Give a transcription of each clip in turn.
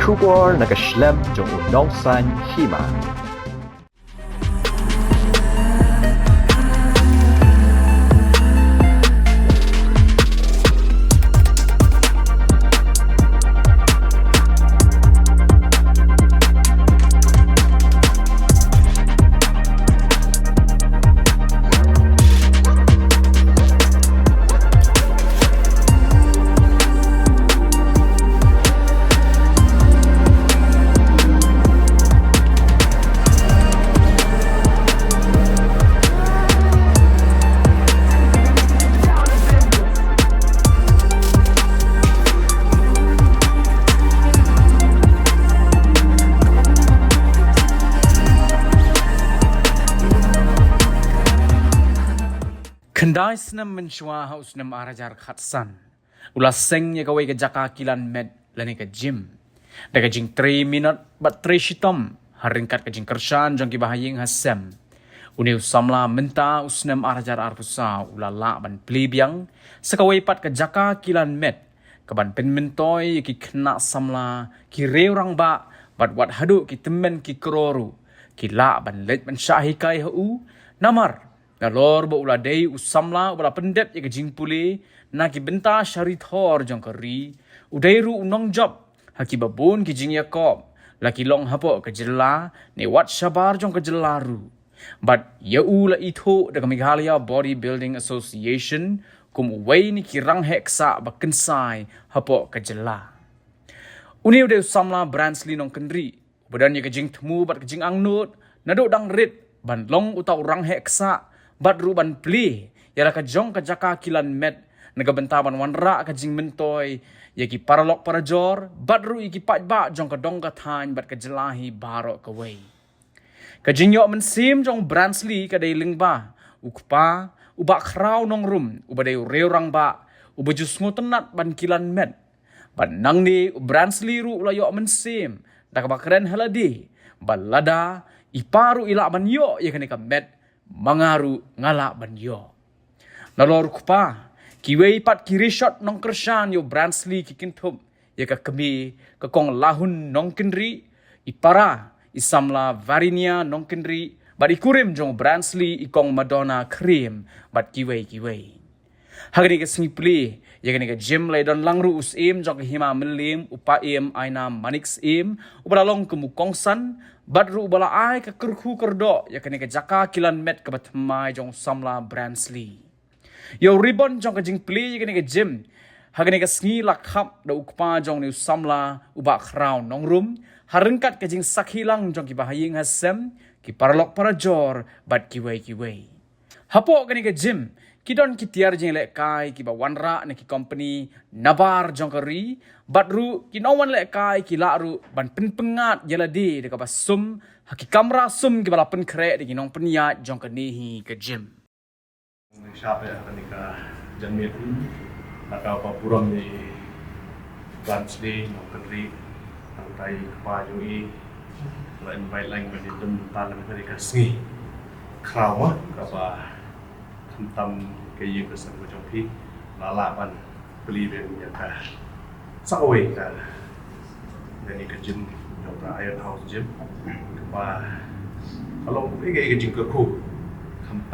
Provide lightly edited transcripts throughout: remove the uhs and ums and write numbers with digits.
Kubor nakaslem jong unongsan hima. Kendai senam menshua haus nem arajar khatsan. Ula seng ya kawai ke jaka kilan med lani ke gym. Daga jing 3 minute bat 3 shitom haringkat ke jing kersan jong ki bahaying hasem. Uni usamla menta usnem arajar arpusa ula la ban plibiang sekawai pat ke jaka kilan med. Kaban pen mentoy ki kena samla ki reurang ba bat wat hadu ki temen ki kroru. Ki la ban let ban syahi kai hu namar. Galor bo ula day usamla ula pendep ya kejing puli na ki benta syari thor jong keri udai ru unong job haki babun ki jing yakob laki long hapo ke jela ne wat sabar jong ke jelaru but ya ula itho de Meghalaya Bodybuilding Association kum wei ni ki rang heksa ba kensai hapo ke jela uni udai usamla Bransley nong kendri badan ya kejing temu bat kejing angnut nado dang rit ban long utau rang heksa bat ruban pli yala ka jong ka jaka kilan met nagabentaban wanra ka jing mentoy yaki paralok parajor bat ru iki patba jong ka dong ka than bat ka jelahi baro ka wei ka jing yo mensim jong Bransley ka deiling ba ukpa uba kraw nong rum uba dei reurang ba uba jus ngotenat ban kilan met ban nang ni Bransley ru ula yo mensim dak bakren haladi balada iparu ila ban yo ya ka met mangaru ngala banyo. Nalor kupa, kiwei pat kiri shot nong kersan yo Bransley kikintup, ya ka kemi ka kong lahun nong kendri, ipara, isamla varinia nong kendri, bat ikurim jong Bransley ikong Madonna krim, bat kiwei. Hagani ka singipli, ya ka gym lay don langru us im jong hima melim, upa im aina manix im, ubalalong kumukongsan, badru bala ai ka kerku kerdo ya kene ka jaka kilan met ka batmai jong samla Bransley yo ribbon jong ka jing pli ya kene ka gym hagane ka sngi lakhap da ukpa jong ni samla uba crown nong room harengkat ka jing sakhilang jong ki bahaying hasem ki parlok parajor bat kiwei hapo kene ka gym kidon ki tiar jing le kai ki ba wanra ne ki company nabar jong kari batru ki nawan le kai ki laru ban pengat jeladi de ka basum haki kamera sum ki bala pen kre de ki nong peniat jong ka nehi ka gym siapa ya ketika jamit atau apa puram ni Bransley nong kri antai kepajui la invite lang ba ditum talam ketika sni krawa ka ba tam kayi kesan macam pi lalapan beli yang ka sakwe ka dari ke gym yang Iron House gym ba kalau pergi ke gym ke ku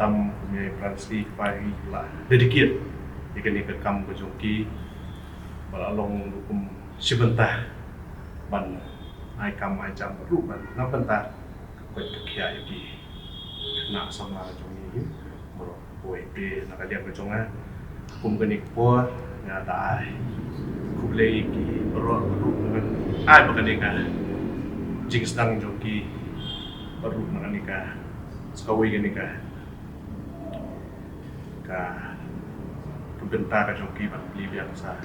tam punya Bransley pagi lah dedikit ikan ke kam ke joki balalong hukum sebentar ban ai kam ai jam rupan nak bentar kuat kiai di nak sama joki WP nak dia berconga kum kenik po nga dai kublei ki ro dengan ai bakani ka jing sedang joki baru makani ka skawi gani ka bentar ka joki bat beli biasa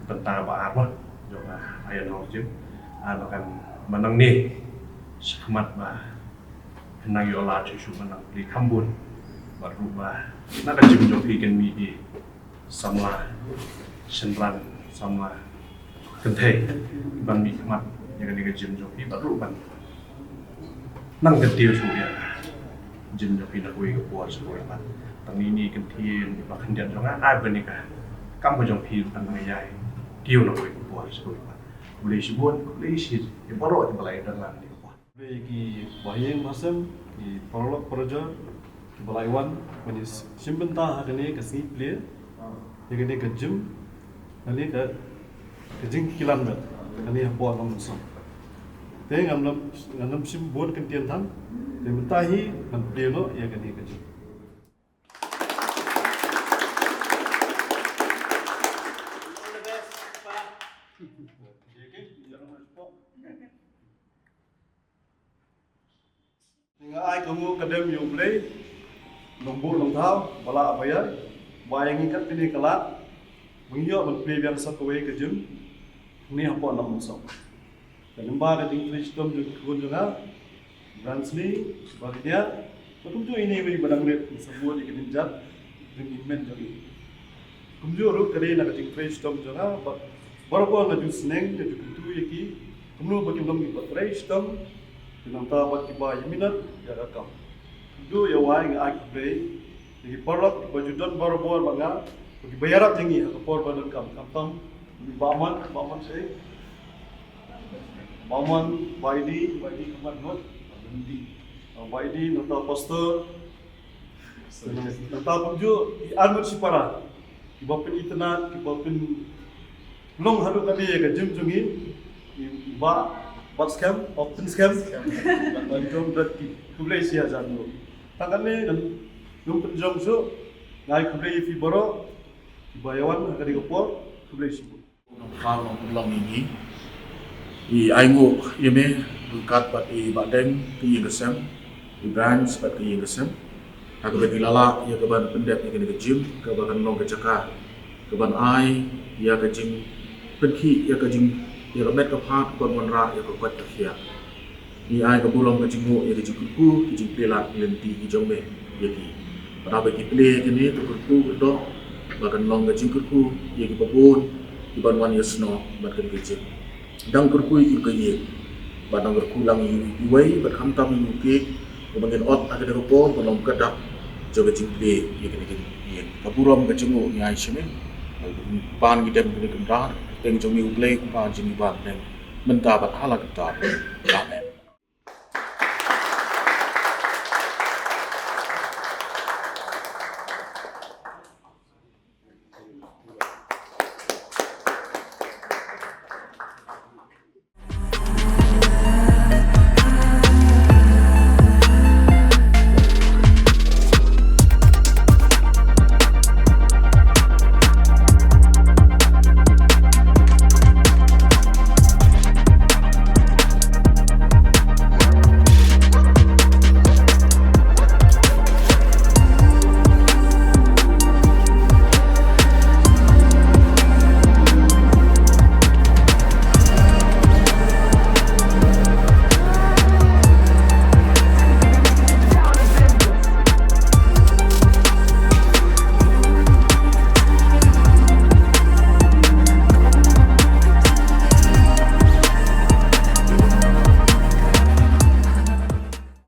bentar ba apa joka ayan horjim bahkan menang ni sekhmat ba henang yo la chu menang beli kambun berubah. Nak jim joki kan mi samla senran samla kentei ban mi mat yang ni jim joki berubah. Nang ketir su ya jim joki nak wei ke puas sekoi mat. Tang ini kentien ba kendian jonga ai benika. Kam ko jong pi tan ngai yai. Kiu nak wei ke puas sekoi mat. boleh sebut boleh sih yang baru yang balai dengan dia Bagi bahayang masam di prolog proja di balaiwan manis simbenta hadane ke siple ya gane ke jim ani ke jing kilan bet ani buat long som te ngam sim buat kan tian tan te mentahi kan pleno ya gane ke jim Hingga ai kamu kadem yung play nombor long thao bala abaya bayang ikat pini kala mengyo men play biang sa kowe ke jim ni hapo nam so dan ba da ding twitch tom jung kun junga bransli bagia betul tu ini beri badang red sebuah di keninjat jung imen jung kumjo ru kare na ding twitch tom junga baru na jung sneng de jung tu yaki kumno bagi lom ni twitch tom Tinang tabat kiba yiminat ya rakam. Du ya wai nga ak play. Di parlok bajudan baru buat banga. Bagi bayarat tinggi ke por badan kam tam di baman say. Baman baidi kamat not bendi. Baidi nota poster. Nota punju di almut sipara. Kiba pen internet kiba pen long halu kali ya jim jungi. Ba What scam? Open scam? Bantum berarti kublai sia janu. Tangan ni dan nung penjong su ngai kublai fi boro bayawan kadi kopor kublai sibu. Hal yang ulang ini, aingu ini berkat bat badeng ki gesem, branch bat ki gesem. Aku bagi lala ya keban pendek ni ke gym, keban nong ke caka, keban ai ya ke gym pergi ya ke gym ya ke met ke pak kon monra ya ke kuat ke kia. Ni ai ke bulong ke jingu ya ke jikuku, ke jing pelat lenti ki jome ya ki. Pada bagi play ke ni tu kuku dok, bahkan long ke jikuku ya ke babon, iban wan ya sno bahkan ke jing. Dang kurku i ke ye. Badang kurku lang iwai bat hamtam yuke, kemudian ot ada ke pom kolong kedak jaga jing play ya ke ni. Kaburam ke jingu ni ai shemen. Pan kita mungkin kendar, teng jommi ublay kumpa jini bang dan mentabat halak ketar. Amen.